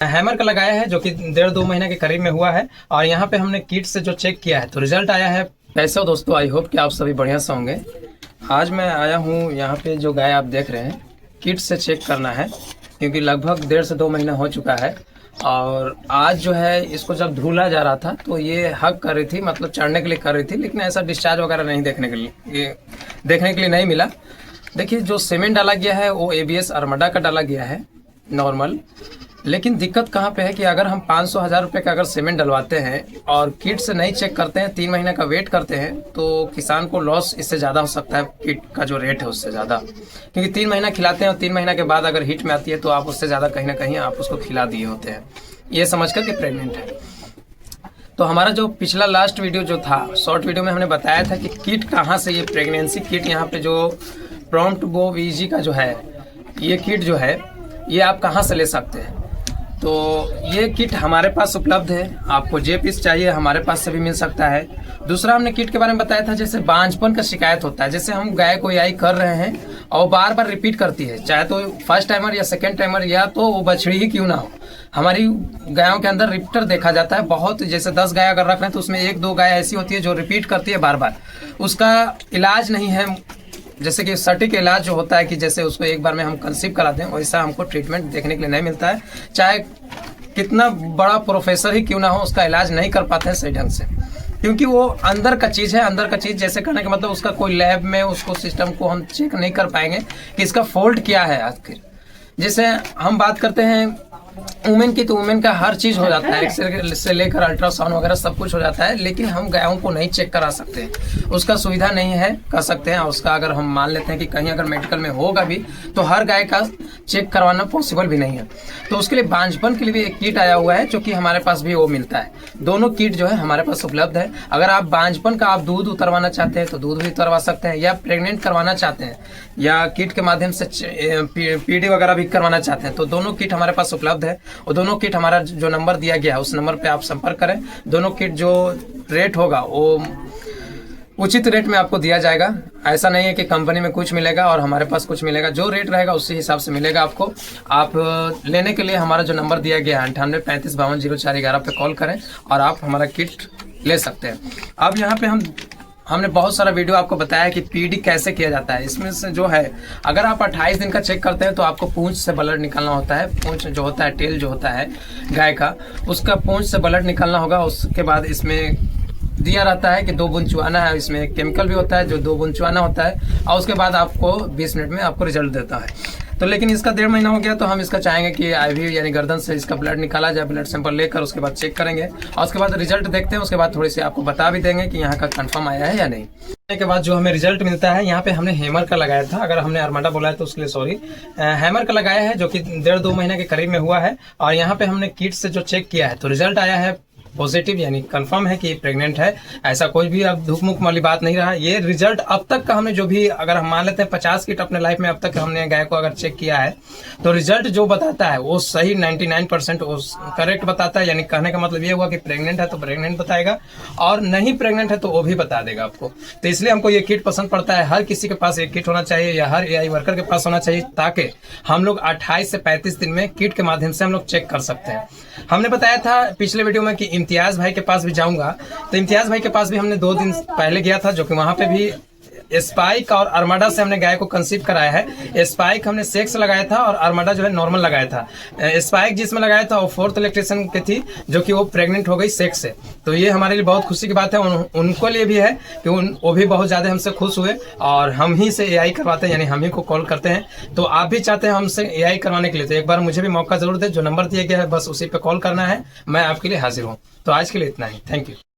Hammer का लगाया है जो कि 1.5-2 महीने के करीब में हुआ है। और यहाँ पे हमने किट से जो चेक किया है तो रिजल्ट आया है। कैसे हो दोस्तों, आई होप कि आप सभी बढ़िया से होंगे। आज मैं आया हूँ यहाँ पे जो गाय आप देख रहे हैं किट से चेक करना है, क्योंकि लगभग 1.5 से 2 महीना हो चुका है। और आज जो है इसको जब धुला जा रहा था तो ये हक कर रही थी, मतलब चढ़ने के लिए कर रही थी, लेकिन ऐसा डिस्चार्ज वगैरह नहीं देखने के लिए नहीं मिला। देखिए जो सीमेंट डाला गया है वो ABS अरमडा का डाला गया है नॉर्मल। लेकिन दिक्कत कहाँ पे है कि अगर हम 500-1000 रुपये का अगर सीमेंट डलवाते हैं और किट से नहीं चेक करते हैं, 3 महीने का वेट करते हैं, तो किसान को लॉस इससे ज़्यादा हो सकता है। किट का जो रेट है उससे ज़्यादा, क्योंकि 3 महीना खिलाते हैं और 3 महीना के बाद अगर हिट में आती है तो आप उससे ज़्यादा कहीं ना कहीं आप उसको खिला दिए होते हैं, ये समझ कर कि प्रेगनेंट है। तो हमारा जो पिछला लास्ट वीडियो जो था, शॉर्ट वीडियो में हमने बताया था कि किट कहाँ से, ये प्रेगनेंसी किट यहाँ पे जो प्रॉम्प्ट बो VG का जो है ये किट जो है ये आप कहाँ से ले सकते हैं। तो ये किट हमारे पास उपलब्ध है, आपको जे पीस चाहिए हमारे पास से भी मिल सकता है। दूसरा हमने किट के बारे में बताया था, जैसे बांझपन का शिकायत होता है, जैसे हम गाय को याई कर रहे हैं और बार बार रिपीट करती है, चाहे तो फर्स्ट टाइमर या सेकेंड टाइमर या तो वो बछड़ी ही क्यों ना हो। हमारी गायों के अंदर रिपीटर देखा जाता है बहुत, जैसे 10 गाय अगर रख रहे हैं तो उसमें 1-2 गाय ऐसी होती है जो रिपीट करती है बार बार। उसका इलाज नहीं है, जैसे कि सटीक इलाज जो होता है कि जैसे उसको एक बार में हम कंसीव कराते हैं, वैसा हमको ट्रीटमेंट देखने के लिए नहीं मिलता है। चाहे कितना बड़ा प्रोफेसर ही क्यों ना हो, उसका इलाज नहीं कर पाते हैं सही ढंग से, क्योंकि वो अंदर का चीज़ है। अंदर का चीज़ जैसे करने का मतलब उसका कोई लैब में उसको सिस्टम को हम चेक नहीं कर पाएंगे कि इसका फॉल्ट क्या है आखिर। जैसे हम बात करते हैं वुमेन की, तो वुमेन का हर चीज़ हो जाता है, एक्सरे से लेकर अल्ट्रासाउंड वगैरह सब कुछ हो जाता है, लेकिन हम गायों को नहीं चेक करा सकते, उसका सुविधा नहीं है कर सकते हैं। उसका अगर हम मान लेते हैं कि कहीं अगर मेडिकल में होगा भी तो हर गाय का चेक करवाना पॉसिबल भी नहीं है। तो उसके लिए बांझपन के लिए भी एक किट आया हुआ है जो कि हमारे पास भी वो मिलता है। दोनों किट जो है हमारे पास उपलब्ध है। अगर आप बांझपन का आप दूध उतरवाना चाहते हैं तो दूध भी उतरवा सकते हैं, या प्रेग्नेंट करवाना चाहते हैं या किट के माध्यम से PD वगैरह भी करवाना चाहते हैं, तो दोनों किट हमारे पास उपलब्ध है। और दोनों किट हमारा जो नंबर दिया गया है उस नंबर पे आप संपर्क करें। दोनों किट जो रेट होगा वो उचित रेट में आपको दिया जाएगा। ऐसा नहीं है कि कंपनी में कुछ मिलेगा और हमारे पास कुछ मिलेगा, जो रेट रहेगा उसी हिसाब से मिलेगा आपको। आप लेने के लिए हमारा जो नंबर दिया गया है 9835520411 पे कॉल करें और आप हमारा किट ले सकते हैं। अब यहाँ पे हमने बहुत सारा वीडियो आपको बताया कि PD कैसे किया जाता है। इसमें से जो है अगर आप 28 दिन का चेक करते हैं तो आपको पूंछ से ब्लड निकालना होता है। पूंछ जो होता है, टेल जो होता है गाय का, उसका पूंछ से ब्लड निकालना होगा। उसके बाद इसमें दिया रहता है कि 2 बूंद चुआना है, इसमें एक केमिकल भी होता है जो 2 बूंद चुआना होता है, और उसके बाद आपको 20 मिनट में आपको रिजल्ट देता है। तो लेकिन इसका 1.5 महीना हो गया, तो हम इसका चाहेंगे कि IV यानी गर्दन से इसका ब्लड निकाला जाए, ब्लड सैंपल लेकर उसके बाद चेक करेंगे और उसके बाद रिजल्ट देखते हैं। उसके बाद थोड़ी सी आपको बता भी देंगे कि यहाँ का कंफर्म आया है या नहीं। के बाद जो हमें रिजल्ट मिलता है, यहाँ पे हमने हैमर का लगाया था, अगर हमने अरमडा बोला है तो उसके लिए सॉरी। हैमर का लगाया है जो कि 1.5-2 महीने के करीब में हुआ है। और यहाँ पे हमने किट से जो चेक किया है तो रिजल्ट आया है पॉजिटिव, यानी कंफर्म है कि प्रेग्नेंट है। ऐसा कोई भी अब धूप वाली बात नहीं रहा। ये रिजल्ट अब तक का हमने जो भी, अगर हम मान लेते हैं 50 किट अपने लाइफ में अब तक हमने गाय को अगर चेक किया है तो रिजल्ट जो बताता है वो सही 99% करेक्ट बताता है। यानी कहने का मतलब ये हुआ कि प्रेग्नेंट है तो प्रेग्नेंट बताएगा, और नहीं प्रेग्नेंट है तो वो भी बता देगा आपको। तो इसलिए हमको ये किट पसंद पड़ता है। हर किसी के पास एक किट होना चाहिए या हर AI वर्कर के पास होना चाहिए, ताकि हम लोग 28 से 35 दिन में किट के माध्यम से हम लोग चेक कर सकते हैं। हमने बताया था पिछले वीडियो में कि इम्तियाज भाई के पास भी जाऊंगा, तो इम्तियाज भाई के पास भी हमने 2 दिन पहले गया था, जो कि वहां पे भी स्पाइक और अरमडा से हमने गाय को कंसीव कराया है। स्पाइक हमने सेक्स लगाया था और अरमडा जो है नॉर्मल लगाया था। स्पाइक जिसमें लगाया था वो 4th इलेक्ट्रेशन की थी, जो कि वो प्रेग्नेंट हो गई सेक्स से। तो ये हमारे लिए बहुत खुशी की बात है, उनको लिए भी है कि वो भी बहुत ज्यादा हमसे खुश हुए और हम ही से AI करवाते हैं, यानी हम ही को कॉल करते हैं। तो आप भी चाहते हैं हमसे AI करवाने के लिए, तो एक बार मुझे भी मौका जरूर दे। जो नंबर दिया गया है बस उसी पे कॉल करना है, मैं आपके लिए हाजिर हूँ। तो आज के लिए इतना ही, थैंक यू।